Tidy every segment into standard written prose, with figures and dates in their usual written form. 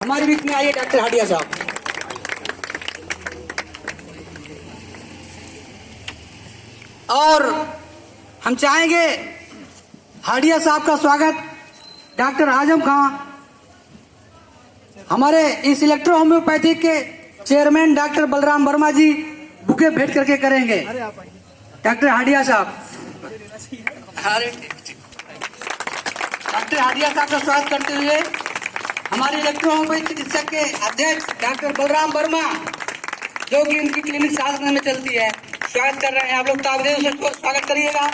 हमारे बीच में आइए डॉक्टर हाडिया साहब। और हम चाहेंगे हाडिया साहब का स्वागत डॉक्टर आजम खां, हमारे इस इलेक्ट्रो होम्योपैथिक के चेयरमैन डॉक्टर बलराम वर्मा जी बुके भेंट करके करेंगे। डॉक्टर हाडिया साहब, डॉक्टर हाडिया साहब का स्वागत करते हुए हमारे इलेक्ट्रो होम्योपैथिक चिकित्सक के अध्यक्ष डॉक्टर बलराम वर्मा, जो कि उनकी क्लिनिक साधना में चलती है, स्वागत कर रहे हैं। आप लोग ताबदेव से स्वागत करिएगा।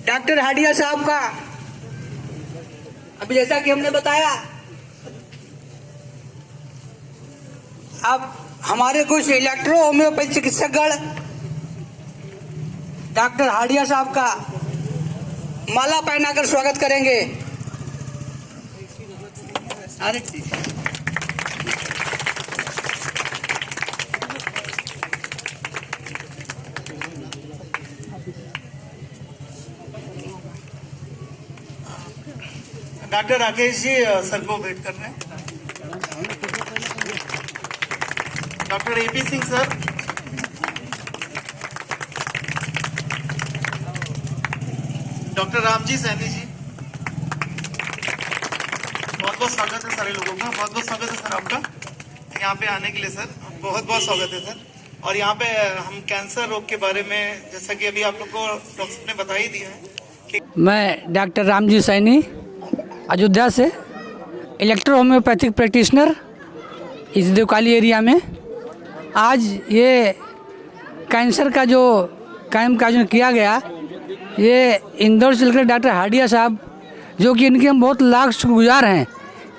डॉक्टर हाडिया साहब का अभी जैसा कि हमने बताया, अब हमारे कुछ इलेक्ट्रो होम्योपैथी चिकित्सकगण डॉक्टर हाडिया साहब का माला पहनाकर स्वागत करेंगे। अरे डॉक्टर राकेश जी सर को भेंट कर रहे हैं। Doctor AP Singh sir, doctor Ramji Saini ji, बहुत बहुत स्वागत है सारे लोगों का। बहुत बहुत स्वागत है सर आपका यहाँ पे आने के लिए सर, बहुत बहुत स्वागत है सर। और यहाँ पे हम कैंसर रोग के बारे में, जैसा कि अभी आप लोग को डॉक्टर ने बता ही दिया है कि मैं डॉक्टर रामजी सैनी अयोध्या से, इलेक्ट्रो होम्योपैथिक प्रैक्टिशनर इस देवकाली एरिया में। आज ये कैंसर का जो कैंप का आयोजन किया गया, ये इंदौर से लेकर डॉक्टर हाडिया साहब, जो कि इनके हम बहुत लाख शुक्रगुजार हैं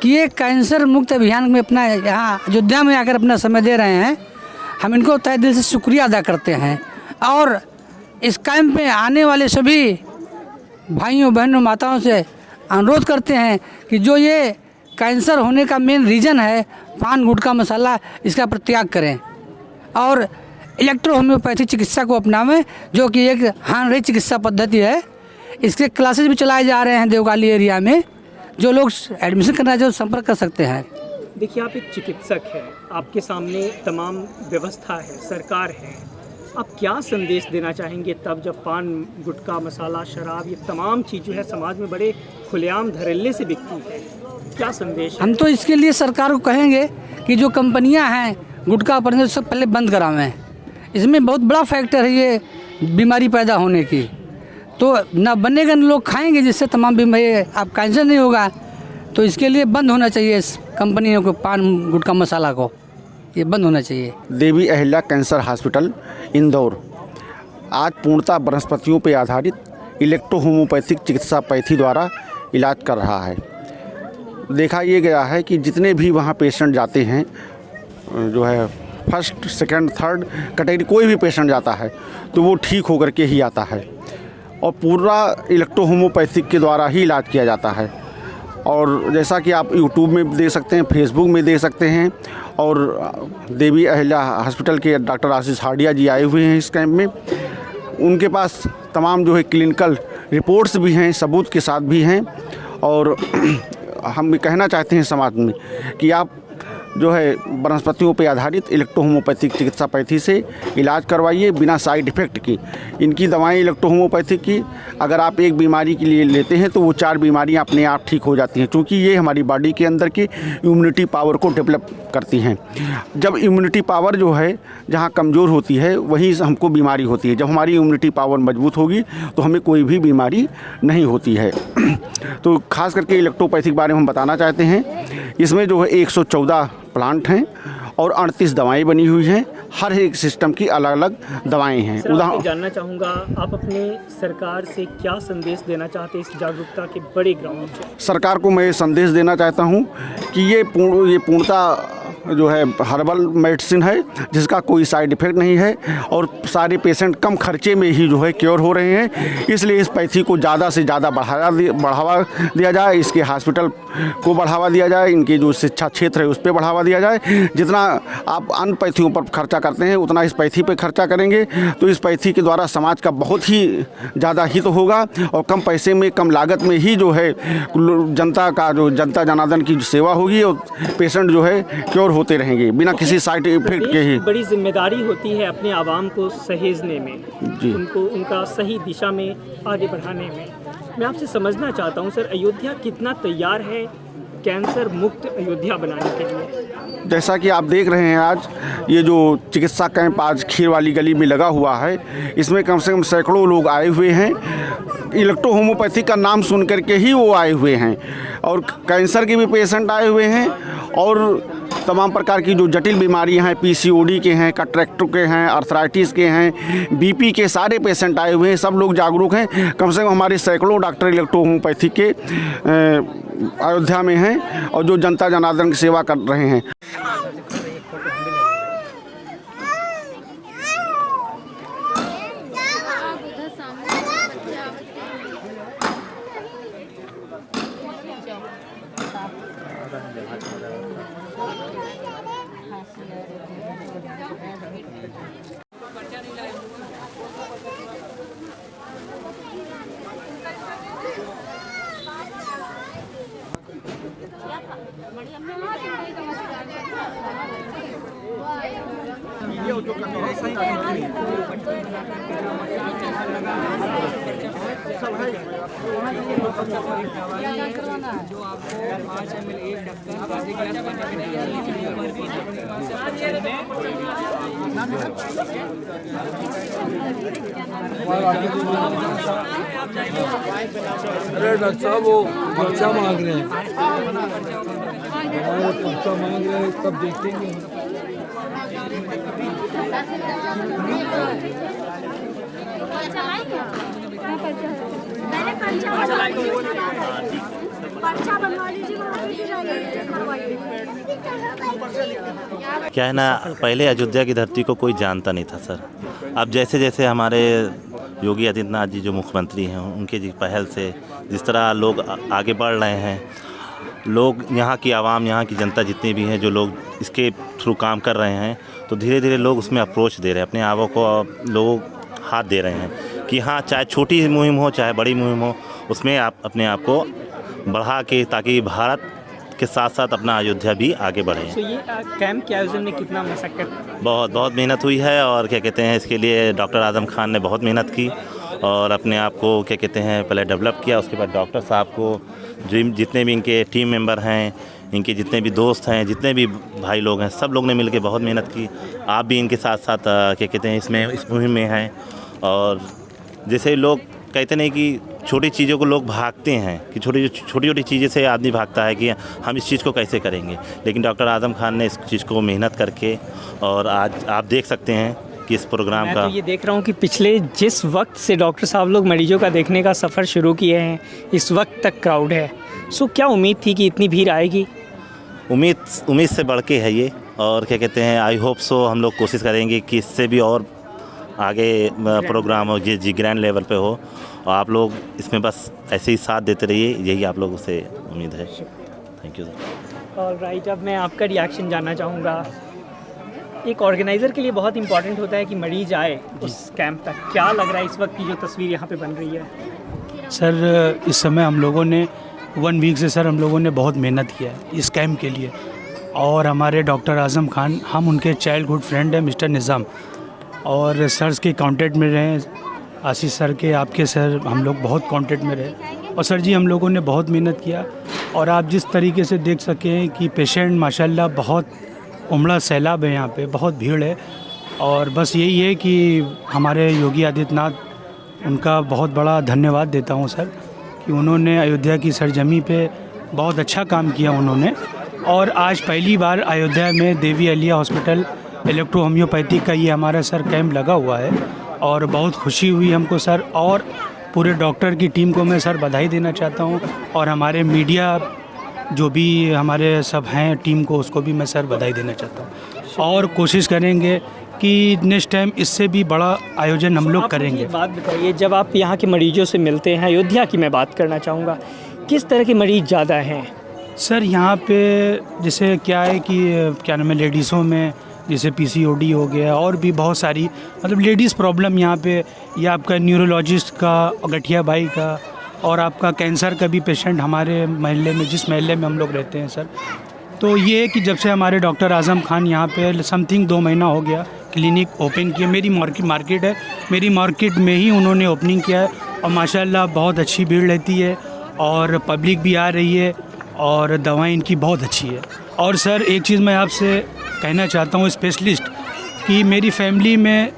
कि ये कैंसर मुक्त अभियान में अपना यहाँ अयोध्या में आकर अपना समय दे रहे हैं। हम इनको तहे दिल से शुक्रिया अदा करते हैं। और इस कैंप में आने वाले सभी भाइयों बहनों माताओं से अनुरोध करते हैं कि जो ये कैंसर होने का मेन रीज़न है पान गुटखा मसाला, इसका परित्याग करें और इलेक्ट्रो होम्योपैथी चिकित्सा को अपनावें, जो कि एक हान-रहित चिकित्सा पद्धति है। इसके क्लासेस भी चलाए जा रहे हैं देवकाली एरिया में। जो लोग एडमिशन करना चाहे संपर्क कर सकते हैं। देखिए, आप एक चिकित्सक हैं, आपके सामने तमाम व्यवस्था है, सरकार है। आप क्या संदेश देना चाहेंगे तब जब पान गुटखा मसाला शराब ये तमाम चीज़ जो है समाज में बड़े खुलेआम धड़ल्ले से बिकती है? क्या संदेश है? हम तो इसके लिए सरकार को कहेंगे कि जो कंपनियां हैं गुटखा पर सब पहले बंद करावें। इसमें बहुत बड़ा फैक्टर है ये बीमारी पैदा होने की। तो ना बनेगा न लोग खाएंगे, जिससे तमाम बीमारी, आप कैंसर नहीं होगा। तो इसके लिए बंद होना चाहिए इस कंपनियों को, पान गुटखा मसाला को, ये बंद होना चाहिए। देवी अहिल्या कैंसर हॉस्पिटल इंदौर आज पूर्णतः वनस्पतियों पर आधारित इलेक्ट्रो होम्योपैथिक चिकित्सा पैथी द्वारा इलाज कर रहा है। देखा ये गया है कि जितने भी वहाँ पेशेंट जाते हैं, जो है फर्स्ट सेकंड थर्ड कैटेगरी कोई भी पेशेंट जाता है तो वो ठीक होकर के ही आता है। और पूरा इलेक्ट्रो होम्योपैथिक के द्वारा ही इलाज किया जाता है। और जैसा कि आप यूट्यूब में देख सकते हैं, फेसबुक में देख सकते हैं। और देवी अहिल्या हॉस्पिटल के डॉक्टर आशीष हाडिया जी आए हुए हैं इस कैंप में। उनके पास तमाम जो है क्लिनिकल रिपोर्ट्स भी हैं, सबूत के साथ भी हैं। और हम कहना चाहते हैं समाज में कि आप जो है वनस्पतियों पर आधारित इलेक्ट्रो होम्योपैथिक चिकित्सा पैथी से इलाज करवाइए बिना साइड इफ़ेक्ट की। इनकी दवाएं इलेक्ट्रो होम्योपैथिक की अगर आप एक बीमारी के लिए लेते हैं तो वो 4 बीमारियां अपने आप ठीक हो जाती हैं, क्योंकि ये हमारी बॉडी के अंदर की इम्यूनिटी पावर को डेवलप करती हैं। जब इम्यूनिटी पावर जो है जहाँ कमज़ोर होती है वहीं हमको बीमारी होती है। जब हमारी इम्यूनिटी पावर मजबूत होगी तो हमें कोई भी बीमारी नहीं होती है। तो खास करके इलेक्ट्रोपैथिक बारे में हम बताना चाहते हैं। इसमें जो है 114 प्लांट हैं और 38 दवाएं बनी हुई हैं। हर एक सिस्टम की अलग अलग दवाएं हैं। उदाहरण जानना चाहूँगा, आप अपने सरकार से क्या संदेश देना चाहते हैं इस जागरूकता के बड़े ग्राउंड से? सरकार को मैं संदेश देना चाहता हूं कि ये पूर्णतः जो है हर्बल मेडिसिन है जिसका कोई साइड इफ़ेक्ट नहीं है और सारे पेशेंट कम खर्चे में ही जो है क्योर हो रहे हैं। इसलिए इस पैथी को ज़्यादा से ज़्यादा बढ़ावा दिया जाए, इसके हॉस्पिटल को बढ़ावा दिया जाए, इनकी जो शिक्षा क्षेत्र है उस पर बढ़ावा दिया जाए। जितना आप अन्य पैथियों पर खर्चा करते हैं उतना इस पैथी पर खर्चा करेंगे तो इस पैथी के द्वारा समाज का बहुत ही ज़्यादा हित होगा और कम पैसे में कम लागत में ही जो है जनता जनार्दन की सेवा होगी और पेशेंट जो है क्योर होते रहेंगे बिना किसी साइड इफेक्ट के ही। बड़ी जिम्मेदारी होती है अपने आवाम को सहेजने में जी, उनको उनका सही दिशा में आगे बढ़ाने में। मैं आपसे समझना चाहता हूं सर, अयोध्या कितना तैयार है कैंसर मुक्त अयोध्या बनाने के लिए? जैसा कि आप देख रहे हैं आज ये जो चिकित्सा कैंप आज खीर वाली गली में लगा हुआ है, इसमें कम से कम सैकड़ों लोग आए हुए हैं। इलेक्ट्रो होम्योपैथी का नाम सुन करके ही वो आए हुए हैं और कैंसर के भी पेशेंट आए हुए हैं और तमाम प्रकार की जो जटिल बीमारियां हैं, पीसीओडी के हैं, कैटरेक्ट के हैं, आर्थराइटिस के हैं, बीपी के सारे पेशेंट आए हुए हैं। सब लोग जागरूक हैं। कम से कम हमारे सैकड़ों डॉक्टर इलेक्ट्रो होम्योपैथी के अयोध्या में हैं और जो जनता जनार्दन की सेवा कर रहे हैं। अरे डॉक्टर साहब वो पर्चा मांग रहे हैं, हमारे पर्चा मांग रहे हैं, तब देखेंगे। क्या है ना, पहले अयोध्या की धरती को कोई जानता नहीं था सर। अब जैसे जैसे हमारे योगी आदित्यनाथ जी जो मुख्यमंत्री हैं उनके जी पहल से जिस तरह लोग आगे बढ़ रहे हैं, लोग यहाँ की आवाम, यहाँ की जनता जितने भी हैं जो लोग इसके थ्रू काम कर रहे हैं, तो धीरे धीरे लोग उसमें अप्रोच दे रहे हैं, अपने आवों को लोग हाथ दे रहे हैं कि हाँ, चाहे छोटी मुहिम हो चाहे बड़ी मुहिम हो, उसमें आप अपने आप को बढ़ा के ताकि भारत के साथ साथ अपना अयोध्या भी आगे बढ़े। तो ये कैंप के आयोजन में कितना मशक्कत? बहुत मेहनत हुई है और क्या कहते हैं, इसके लिए डॉक्टर आजम खान ने बहुत मेहनत की और अपने आप को क्या कहते हैं पहले डेवलप किया। उसके बाद डॉक्टर साहब को जितने भी इनके टीम मेंबर हैं, इनके जितने भी दोस्त हैं, जितने भी भाई लोग हैं, सब लोग ने मिलकर बहुत मेहनत की। आप भी इनके साथ साथ क्या कहते हैं इस मुहिम में हैं। और जैसे लोग कहते नहीं कि छोटी चीज़ों को लोग भागते हैं कि छोटी छोटी चीज़ें से आदमी भागता है कि हम इस चीज़ को कैसे करेंगे, लेकिन डॉक्टर आजम खान ने इस चीज़ को मेहनत करके और आज आप देख सकते हैं कि इस प्रोग्राम का तो ये देख रहा हूँ कि पिछले जिस वक्त से डॉक्टर साहब लोग मरीजों का देखने का सफ़र शुरू किए हैं, इस वक्त तक क्राउड है। सो क्या उम्मीद थी कि इतनी भीड़ आएगी? उम्मीद से बढ़ के है ये। और क्या कहते हैं, आई होप सो हम लोग कोशिश करेंगे कि इससे भी और आगे प्रोग्राम हो, जी ग्रैंड लेवल पे हो और आप लोग इसमें बस ऐसे ही साथ देते रहिए, यही आप लोगों से उम्मीद है। Thank you sir. ऑलराइट, अब मैं आपका रिएक्शन जानना चाहूँगा। एक ऑर्गेनाइज़र के लिए बहुत इंपॉर्टेंट होता है कि मरीज आए उस कैंप तक। क्या लग रहा है इस वक्त की जो तस्वीर यहाँ पे बन रही है? सर, इस समय हम लोगों ने 1 वीक से सर हम लोगों ने बहुत मेहनत किया है इस कैंप के लिए। और हमारे डॉक्टर आजम खान, हम उनके चाइल्डहुड फ्रेंड हैं मिस्टर निज़ाम, और सर के कांटेक्ट में रहे, आशीष सर के, आपके सर, हम लोग बहुत कांटेक्ट में रहे। और सर जी हम लोगों ने बहुत मेहनत किया और आप जिस तरीके से देख सकें कि पेशेंट माशाल्लाह बहुत उमड़ा सैलाब है, यहाँ पे बहुत भीड़ है। और बस यही है कि हमारे योगी आदित्यनाथ, उनका बहुत बड़ा धन्यवाद देता हूँ सर कि उन्होंने अयोध्या की सरजमी पे बहुत अच्छा काम किया उन्होंने। और आज पहली बार अयोध्या में देवी अलिया हॉस्पिटल इलेक्ट्रो होम्योपैथी का ये हमारा सर कैंप लगा हुआ है और बहुत खुशी हुई हमको सर। और पूरे डॉक्टर की टीम को मैं सर बधाई देना चाहता हूँ और हमारे मीडिया जो भी हमारे सब हैं टीम को, उसको भी मैं सर बधाई देना चाहता हूँ। और कोशिश करेंगे कि नेक्स्ट टाइम इससे भी बड़ा आयोजन हम लोग आप मुझे करेंगे। एक बात बताइए, जब आप यहाँ के मरीजों से मिलते हैं, अयोध्या की मैं बात करना चाहूँगा, किस तरह के मरीज ज़्यादा हैं? सर यहाँ पे जैसे क्या है कि क्या नाम है, लेडीज़ों में जैसे पीसीओडी हो गया और भी बहुत सारी मतलब लेडीज़ प्रॉब्लम यहाँ पे, या आपका न्यूरोलॉजिस्ट का, गठिया बाई का, और आपका कैंसर का भी पेशेंट हमारे महल्ले में, जिस महल्ले में हम लोग रहते हैं सर। तो ये है कि जब से हमारे डॉक्टर आज़म खान यहाँ पे समथिंग 2 महीना हो गया क्लिनिक ओपन किया, मेरी मार्केट है, मेरी मार्केट में ही उन्होंने ओपनिंग किया है, और माशाल्लाह बहुत अच्छी भीड़ रहती है और पब्लिक भी आ रही है और दवाएं इनकी बहुत अच्छी है। और सर एक चीज़ मैं आपसे कहना चाहता हूँ स्पेशलिस्ट, कि मेरी फैमिली में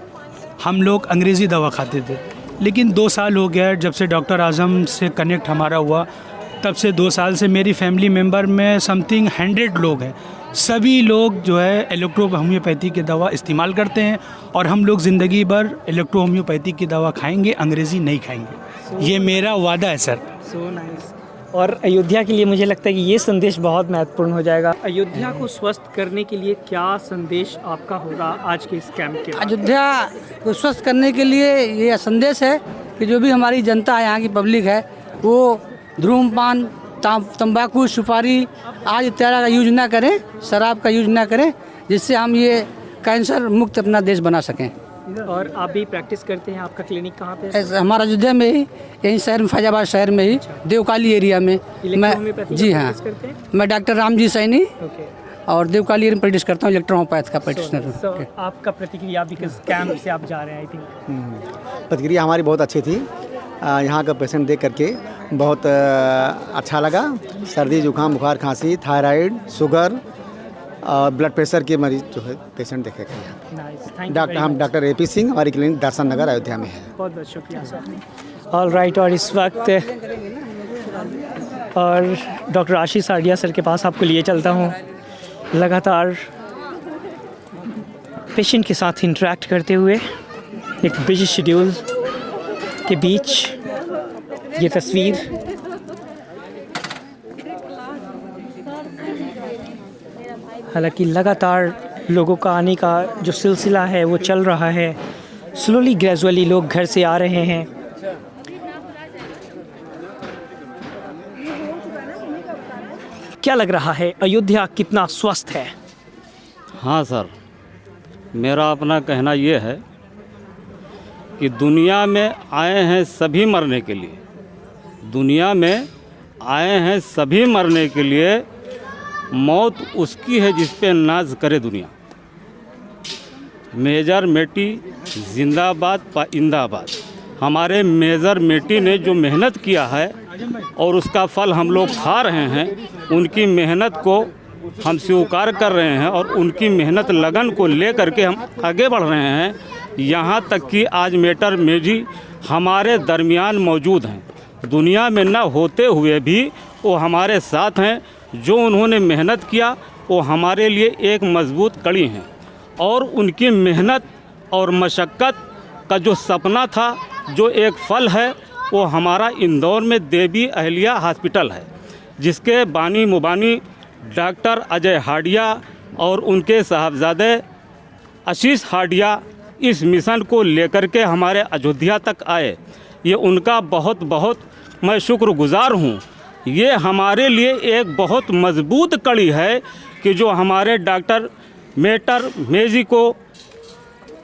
हम लोग अंग्रेज़ी दवा खाते थे, लेकिन 2 साल हो गया जब से डॉक्टर आज़म से कनेक्ट हमारा हुआ, तब से 2 साल से मेरी फैमिली मेंबर में समथिंग 100 लोग हैं। सभी लोग जो है इलेक्ट्रो होम्योपैथी की दवा इस्तेमाल करते हैं, और हम लोग ज़िंदगी भर इलेक्ट्रो होम्योपैथी की दवा खाएंगे, अंग्रेज़ी नहीं खाएंगे। ये मेरा वादा है सर। So nice. और अयोध्या के लिए मुझे लगता है कि ये संदेश बहुत महत्वपूर्ण हो जाएगा। अयोध्या को स्वस्थ करने के लिए क्या संदेश आपका होगा आज के इस कैंप के? अयोध्या को स्वस्थ करने के लिए ये संदेश है कि जो भी हमारी जनता है, यहाँ की पब्लिक है, वो धूम्रपान, तंबाकू, सुपारी आज इत्यादि का यूज ना करें, शराब का यूज ना करें, जिससे हम ये कैंसर मुक्त अपना देश बना सकें। और आप भी प्रैक्टिस करते हैं? आपका क्लिनिक कहाँ पे है? हमारा अयोध्या में ही, यहीं शहर में, फैजाबाद शहर में ही, देवकाली एरिया में। मैं जी हाँ, मैं डॉक्टर रामजी सैनी और देवकाली एरिया में प्रैक्टिस करता हूँ, इलेक्ट्रोहोम्योपैथ का प्रैक्टिशनर। आपका प्रतिक्रिया भी किस कैंप से आप जा रहे हैं? आई थिंक प्रतिक्रिया हमारी बहुत अच्छी थी। यहाँ का पेशेंट देख करके बहुत अच्छा लगा। सर्दी, जुकाम, बुखार, खांसी, थायराइड, शुगर और ब्लड प्रेशर के मरीज जो है पेशेंट देखे गए। हम डॉक्टर AP सिंह, हमारी क्लिनिक दर्शन नगर अयोध्या में है। बहुत बहुत शुक्रिया सर। All right. और इस वक्त और डॉक्टर आशीष आडिया सर के पास आपको लिए चलता हूँ। लगातार पेशेंट के साथ इंटरेक्ट करते हुए एक बिजी शेड्यूल के बीच ये तस्वीर हालांकि लगातार लोगों का आने का जो सिलसिला है वो चल रहा है। स्लोली ग्रेजुअली लोग घर से आ रहे हैं। क्या लग रहा है, अयोध्या कितना स्वस्थ है? हाँ सर, मेरा अपना कहना ये है कि दुनिया में आए हैं सभी मरने के लिए, दुनिया में आए हैं सभी मरने के लिए। मौत उसकी है जिस पे नाज करे दुनिया। मेजर मेटी जिंदाबाद पाइंदाबाद। हमारे मेजर मेटी ने जो मेहनत किया है और उसका फल हम लोग खा रहे हैं, उनकी मेहनत को हम स्वीकार कर रहे हैं और उनकी मेहनत लगन को लेकर के हम आगे बढ़ रहे हैं। यहाँ तक कि आज मेटर मेजी हमारे दरमियान मौजूद हैं। दुनिया में न होते हुए भी वो हमारे साथ हैं। जो उन्होंने मेहनत किया वो हमारे लिए एक मजबूत कड़ी हैं, और उनकी मेहनत और मशक्क़त का जो सपना था, जो एक फल है, वो हमारा इंदौर में देवी अहिल्या हॉस्पिटल है, जिसके बानी मुबानी डॉक्टर अजय हाडिया और उनके साहबजादे आशीष हाडिया इस मिशन को लेकर के हमारे अयोध्या तक आए। ये उनका बहुत बहुत मैं शुक्रगुजार हूँ। ये हमारे लिए एक बहुत मजबूत कड़ी है कि जो हमारे डॉक्टर मेटर मेजी को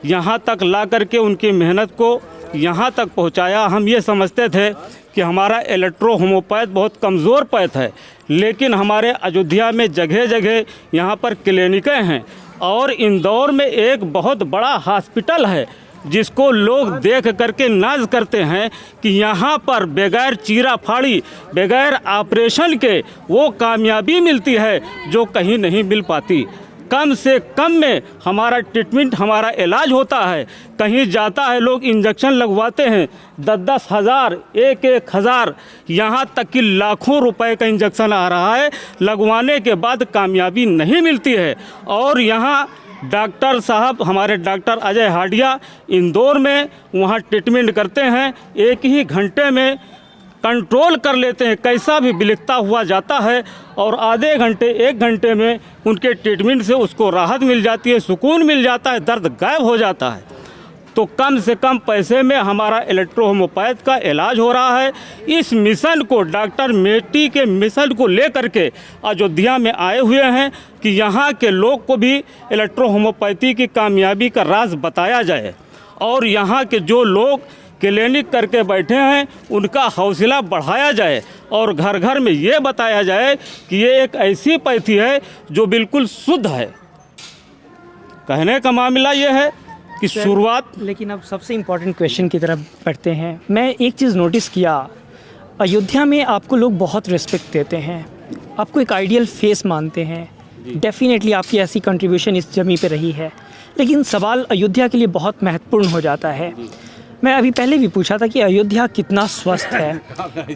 यहाँ तक ला करके उनकी मेहनत को यहाँ तक पहुँचाया। हम ये समझते थे कि हमारा इलेक्ट्रो होम्योपैथ बहुत कमज़ोर पैथ है, लेकिन हमारे अयोध्या में जगह जगह यहाँ पर क्लिनिकें हैं और इंदौर में एक बहुत बड़ा हॉस्पिटल है जिसको लोग देख करके नाज करते हैं कि यहाँ पर बगैर चीरा फाड़ी, बगैर ऑपरेशन के वो कामयाबी मिलती है जो कहीं नहीं मिल पाती। कम से कम में हमारा ट्रीटमेंट, हमारा इलाज होता है। कहीं जाता है लोग इंजेक्शन लगवाते हैं 10-10 हज़ार, 1-1 हज़ार, यहाँ तक कि लाखों रुपए का इंजेक्शन आ रहा है। लगवाने के बाद कामयाबी नहीं मिलती है। और यहाँ डॉक्टर साहब, हमारे डॉक्टर अजय हाडिया इंदौर में वहाँ ट्रीटमेंट करते हैं। एक ही घंटे में कंट्रोल कर लेते हैं, कैसा भी बिलखता हुआ जाता है और आधे घंटे 1 घंटे में उनके ट्रीटमेंट से उसको राहत मिल जाती है, सुकून मिल जाता है, दर्द गायब हो जाता है। तो कम से कम पैसे में हमारा इलेक्ट्रो होम्योपैथ का इलाज हो रहा है। इस मिशन को डॉक्टर मेटी के मिशन को लेकर के अयोध्या में आए हुए हैं कि यहाँ के लोग को भी इलेक्ट्रो होम्योपैथी की कामयाबी का राज बताया जाए और यहाँ के जो लोग क्लिनिक करके बैठे हैं उनका हौसला बढ़ाया जाए और घर घर में ये बताया जाए कि ये एक ऐसी पैथी है जो बिल्कुल शुद्ध है। कहने का मामला ये है कि शुरुआत। लेकिन अब सबसे इम्पोर्टेंट क्वेश्चन की तरफ बढ़ते हैं। मैं एक चीज़ नोटिस किया, अयोध्या में आपको लोग बहुत रिस्पेक्ट देते हैं, आपको एक आइडियल फेस मानते हैं। डेफिनेटली आपकी ऐसी कंट्रीब्यूशन इस जमी पे रही है, लेकिन सवाल अयोध्या के लिए बहुत महत्वपूर्ण हो जाता है। मैं अभी पहले भी पूछा था कि अयोध्या कितना स्वस्थ है,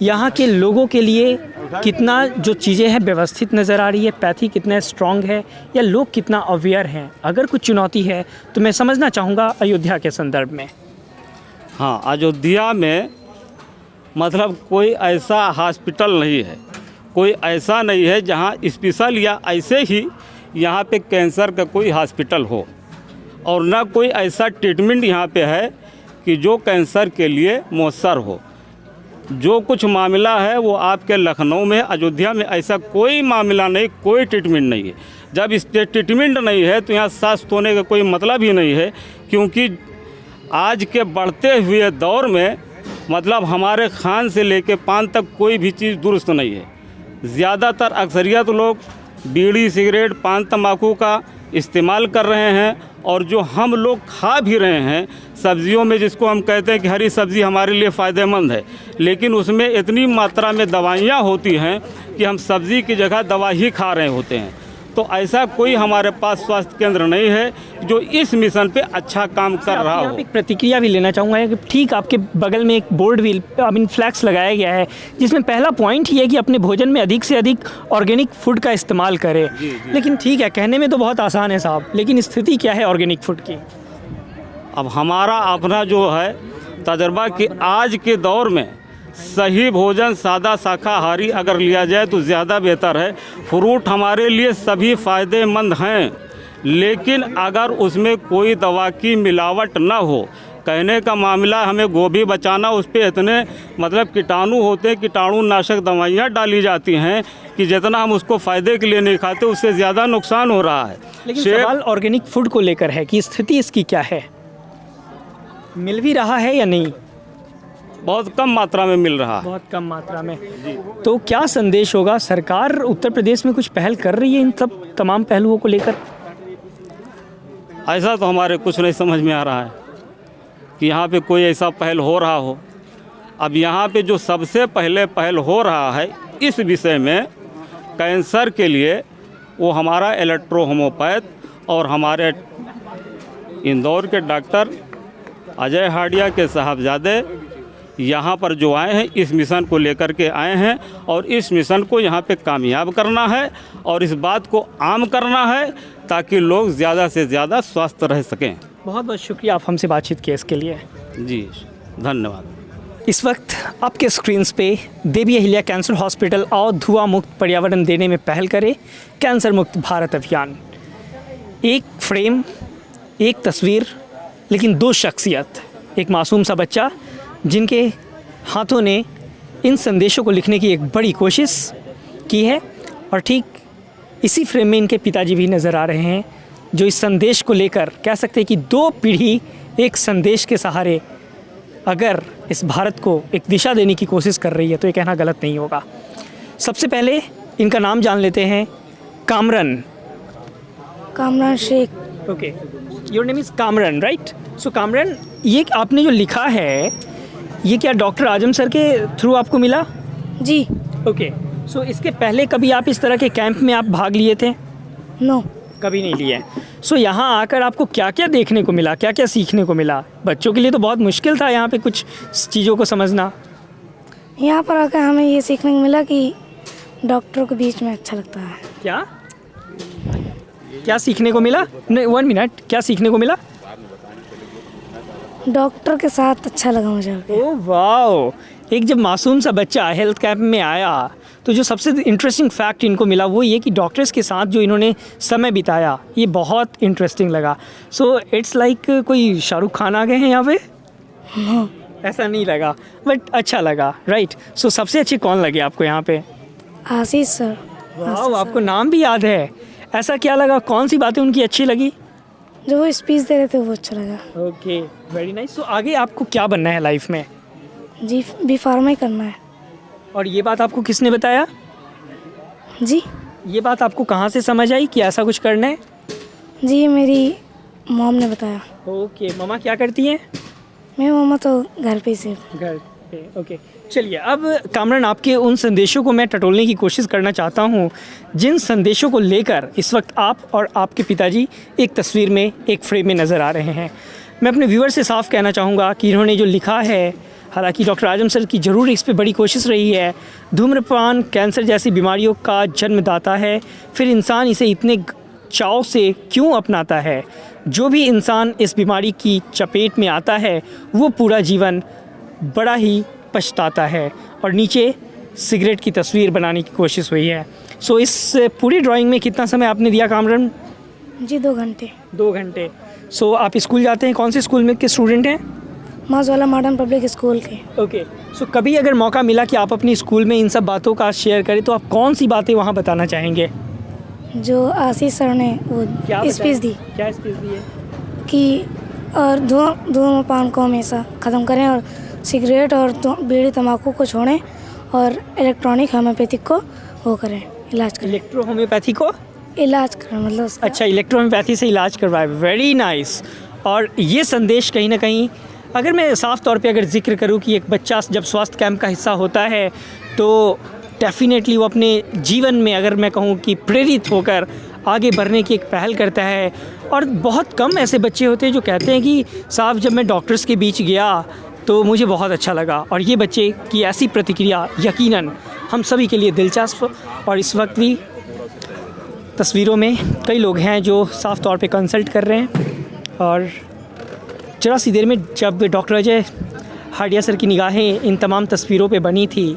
यहाँ के लोगों के लिए कितना जो चीज़ें हैं व्यवस्थित नज़र आ रही है, पैथी कितना स्ट्रॉन्ग है या लोग कितना अवेयर हैं। अगर कुछ चुनौती है तो मैं समझना चाहूँगा अयोध्या के संदर्भ में। हाँ, अयोध्या में मतलब कोई ऐसा हॉस्पिटल नहीं है, कोई ऐसा नहीं है जहाँ स्पेशल या ऐसे ही यहाँ पे कैंसर का कोई हॉस्पिटल हो और ना कोई ऐसा ट्रीटमेंट यहाँ पे है कि जो कैंसर के लिए मौसर हो। जो कुछ मामला है वो आपके लखनऊ में, अयोध्या में ऐसा कोई मामला नहीं, कोई ट्रीटमेंट नहीं है। जब इस ट्रीटमेंट नहीं है तो यहाँ स्वस्थ होने का कोई मतलब ही नहीं है, क्योंकि आज के बढ़ते हुए दौर में मतलब हमारे खान से लेके पान तक कोई भी चीज़ दुरुस्त नहीं है। ज़्यादातर अक्सरियत लोग बीड़ी, सिगरेट, पान, तंबाकू का इस्तेमाल कर रहे हैं और जो हम लोग खा भी रहे हैं सब्जियों में, जिसको हम कहते हैं कि हरी सब्ज़ी हमारे लिए फ़ायदेमंद है, लेकिन उसमें इतनी मात्रा में दवाइयाँ होती हैं कि हम सब्ज़ी की जगह दवा ही खा रहे होते हैं। तो ऐसा कोई हमारे पास स्वास्थ्य केंद्र नहीं है जो इस मिशन पे अच्छा काम कर रहा हो। एक प्रतिक्रिया भी लेना चाहूँगा कि ठीक आपके बगल में एक बोर्ड भी फ्लैक्स लगाया गया है जिसमें पहला पॉइंट ये है कि अपने भोजन में अधिक से अधिक ऑर्गेनिक फूड का इस्तेमाल करें। लेकिन ठीक है, कहने में तो बहुत आसान है साहब, लेकिन स्थिति क्या है ऑर्गेनिक फूड की? अब हमारा अपना जो है तजर्बा कि आज के दौर में सही भोजन सादा शाकाहारी अगर लिया जाए तो ज़्यादा बेहतर है। फ्रूट हमारे लिए सभी फ़ायदेमंद हैं, लेकिन अगर उसमें कोई दवा की मिलावट ना हो। कहने का मामला, हमें गोभी बचाना, उस पर इतने मतलब कीटाणु होते हैं, कीटाणुनाशक दवाइयाँ डाली जाती हैं कि जितना हम उसको फ़ायदे के लिए नहीं खाते उससे ज़्यादा नुकसान हो रहा है। लेकिन सवाल ऑर्गेनिक फूड को लेकर है कि स्थिति इसकी क्या है, मिल भी रहा है या नहीं? बहुत कम मात्रा में मिल रहा है, बहुत कम मात्रा में। तो क्या संदेश होगा? सरकार उत्तर प्रदेश में कुछ पहल कर रही है इन सब तमाम पहलुओं को लेकर? ऐसा तो हमारे कुछ नहीं समझ में आ रहा है कि यहाँ पे कोई ऐसा पहल हो रहा हो। अब यहाँ पे जो सबसे पहले पहल हो रहा है इस विषय में कैंसर के लिए, वो हमारा इलेक्ट्रो होम्योपैथ और हमारे इंदौर के डॉक्टर अजय हाडिया के साहबजादे यहाँ पर जो आए हैं इस मिशन को लेकर के आए हैं और इस मिशन को यहाँ पे कामयाब करना है और इस बात को आम करना है ताकि लोग ज़्यादा से ज़्यादा स्वस्थ रह सकें। बहुत बहुत शुक्रिया आप हमसे बातचीत किए इसके लिए। जी धन्यवाद। इस वक्त आपके स्क्रीन्स पे देवी अहिल्या कैंसर हॉस्पिटल और धुआं मुक्त पर्यावरण देने में पहल करे कैंसर मुक्त भारत अभियान। एक फ्रेम, एक तस्वीर, लेकिन दो शख्सियत। एक मासूम सा बच्चा जिनके हाथों ने इन संदेशों को लिखने की एक बड़ी कोशिश की है और ठीक इसी फ्रेम में इनके पिताजी भी नज़र आ रहे हैं जो इस संदेश को लेकर कह सकते हैं कि दो पीढ़ी एक संदेश के सहारे अगर इस भारत को एक दिशा देने की कोशिश कर रही है तो ये कहना गलत नहीं होगा। सबसे पहले इनका नाम जान लेते हैं। Kamran Shaikh. Okay, your name is Kamran, right? So Kamran, ये आपने जो लिखा है ये क्या डॉक्टर आजम सर के थ्रू आपको मिला? जी। ओके, सो इसके पहले कभी आप इस तरह के कैंप में आप भाग लिए थे? नो, कभी नहीं लिए। सो यहाँ आकर आपको क्या क्या देखने को मिला, क्या क्या सीखने को मिला? बच्चों के लिए तो बहुत मुश्किल था यहाँ पे कुछ चीज़ों को समझना। यहाँ पर आकर हमें ये सीखने को मिला कि डॉक्टरों के बीच में अच्छा लगता है। क्या क्या सीखने को मिला? नहीं, 1 मिनट, क्या सीखने को मिला? डॉक्टर के साथ अच्छा लगा मुझे। ओह वाह, एक जब मासूम सा बच्चा हेल्थ कैंप में आया तो जो सबसे इंटरेस्टिंग फैक्ट इनको मिला वो ये कि डॉक्टर्स के साथ जो इन्होंने समय बिताया ये बहुत इंटरेस्टिंग लगा। सो इट्स लाइक कोई शाहरुख खान आ गए हैं यहाँ पे? ऐसा नहीं लगा, बट अच्छा लगा, राइट? सो सबसे अच्छे कौन लगे आपको यहाँ पे? आशीष सर। वाह, आपको नाम भी याद है। ऐसा क्या लगा, कौन सी बातें उनकी अच्छी लगी? जो वो स्पीच दे रहे थे वो अच्छा लगा। Okay, very nice. सो आगे आपको क्या बनना है लाइफ में? जी बी फार्मा ही करना है। और ये बात आपको किसने बताया? जी ये बात आपको कहाँ से समझ आई कि ऐसा कुछ करना है? जी मेरी मॉम ने बताया। ओके, मम्मा क्या करती हैं? मेरी मम्मा तो घर पे ही से। घर पे, ओके। चलिए, अब कामरान आपके उन संदेशों को मैं टटोलने की कोशिश करना चाहता हूँ जिन संदेशों को लेकर इस वक्त आप और आपके पिताजी एक तस्वीर में, एक फ्रेम में नज़र आ रहे हैं। मैं अपने व्यूअर से साफ कहना चाहूँगा कि इन्होंने जो लिखा है, हालांकि डॉक्टर आजम सर की ज़रूर इस पे बड़ी कोशिश रही है। धूम्रपान कैंसर जैसी बीमारियों का जन्मदाता है, फिर इंसान इसे इतने चाव से क्यों अपनाता है? जो भी इंसान इस बीमारी की चपेट में आता है वो पूरा जीवन बड़ा ही पछताता है। और नीचे सिगरेट की तस्वीर बनाने की कोशिश हुई है। सो इस पूरी ड्राइंग में कितना समय आपने दिया कामरान? जी 2 घंटे। 2 घंटे। सो आप स्कूल जाते हैं, कौन से स्कूल में के स्टूडेंट हैं? माजवाला मॉडर्न पब्लिक स्कूल के। ओके। सो कभी अगर मौका मिला कि आप अपनी स्कूल में इन सब बातों का शेयर करें तो आप कौन सी बातें वहाँ बताना चाहेंगे? जो आशीष सर ने वो स्पीच दी। क्या स्पीच दी है? कि और धूम्रपान को हमेशा ख़त्म करें और सिगरेट और बीड़ी तंबाकू को छोड़ें और इलेक्ट्रॉनिक होम्योपैथिक को वो करें, इलाज करें। इलेक्ट्रो होम्योपैथी को इलाज करें, मतलब उसका। अच्छा, इलेक्ट्रो होम्योपैथी से इलाज करवाए, वेरी नाइस। और ये संदेश कहीं ना कहीं, अगर मैं साफ़ तौर पे अगर जिक्र करूँ कि एक बच्चा जब स्वास्थ्य कैंप का हिस्सा होता है तो डेफिनेटली वो अपने जीवन में, अगर मैं कहूँ कि प्रेरित होकर आगे बढ़ने की एक पहल करता है। और बहुत कम ऐसे बच्चे होते हैं जो कहते हैं कि साहब जब मैं डॉक्टर्स के बीच गया तो मुझे बहुत अच्छा लगा। और ये बच्चे की ऐसी प्रतिक्रिया यकीनन हम सभी के लिए दिलचस्प। और इस वक्त भी तस्वीरों में कई लोग हैं जो साफ़ तौर पे कंसल्ट कर रहे हैं। और ज़रा सी देर में जब डॉक्टर अजय हाडिया सर की निगाहें इन तमाम तस्वीरों पे बनी थी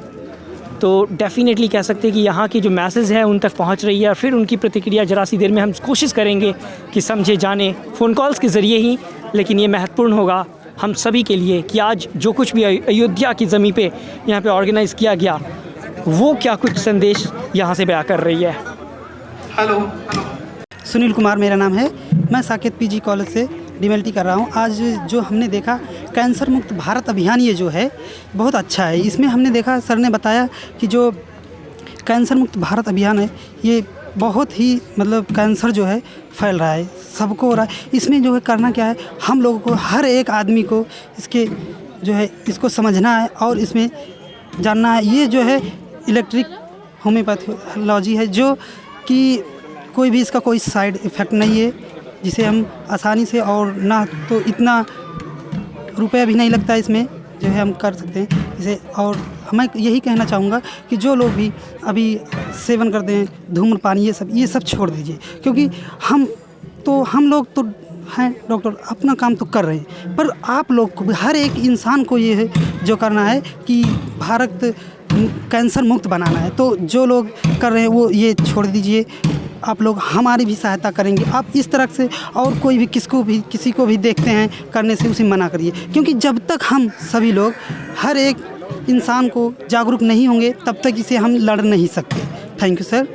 तो डेफ़िनेटली कह सकते हैं कि यहाँ की जो मैसेज है उन तक पहुँच रही है। और फिर उनकी प्रतिक्रिया ज़रा सी देर में हम कोशिश करेंगे कि समझे जाने फ़ोन कॉल्स के ज़रिए ही। लेकिन ये महत्वपूर्ण होगा हम सभी के लिए कि आज जो कुछ भी अयोध्या की ज़मीन पे यहाँ पे ऑर्गेनाइज़ किया गया वो क्या कुछ संदेश यहाँ से बयां कर रही है। हेलो। सुनील कुमार मेरा नाम है, मैं साकेत पीजी कॉलेज से डीएमएलटी कर रहा हूँ। आज जो हमने देखा कैंसर मुक्त भारत अभियान, ये जो है बहुत अच्छा है। इसमें हमने देखा, सर ने बताया कि जो कैंसर मुक्त भारत अभियान है ये बहुत ही मतलब कैंसर जो है फैल रहा है, सबको हो रहा है। इसमें जो है करना क्या है, हम लोगों को, हर एक आदमी को इसके जो है इसको समझना है और इसमें जानना है। ये जो है इलेक्ट्रिक होम्योपैथोलॉजी है जो कि कोई भी इसका कोई साइड इफ़ेक्ट नहीं है, जिसे हम आसानी से और ना तो इतना रुपया भी नहीं लगता इसमें, जो है हम कर सकते हैं इसे। और मैं यही कहना चाहूँगा कि जो लोग भी अभी सेवन करते हैं धूम्रपान, ये सब छोड़ दीजिए। क्योंकि हम लोग तो हैं डॉक्टर, अपना काम तो कर रहे हैं, पर आप लोग को भी, हर एक इंसान को ये है जो करना है कि भारत कैंसर मुक्त बनाना है। तो जो लोग कर रहे हैं वो ये छोड़ दीजिए। आप लोग हमारी भी सहायता करेंगे। आप इस तरह से और कोई भी किसी को भी देखते हैं करने से उसे मना करिए। क्योंकि जब तक हम सभी लोग, हर एक इंसान को जागरूक नहीं होंगे तब तक इसे हम लड़ नहीं सकते। Thank you sir.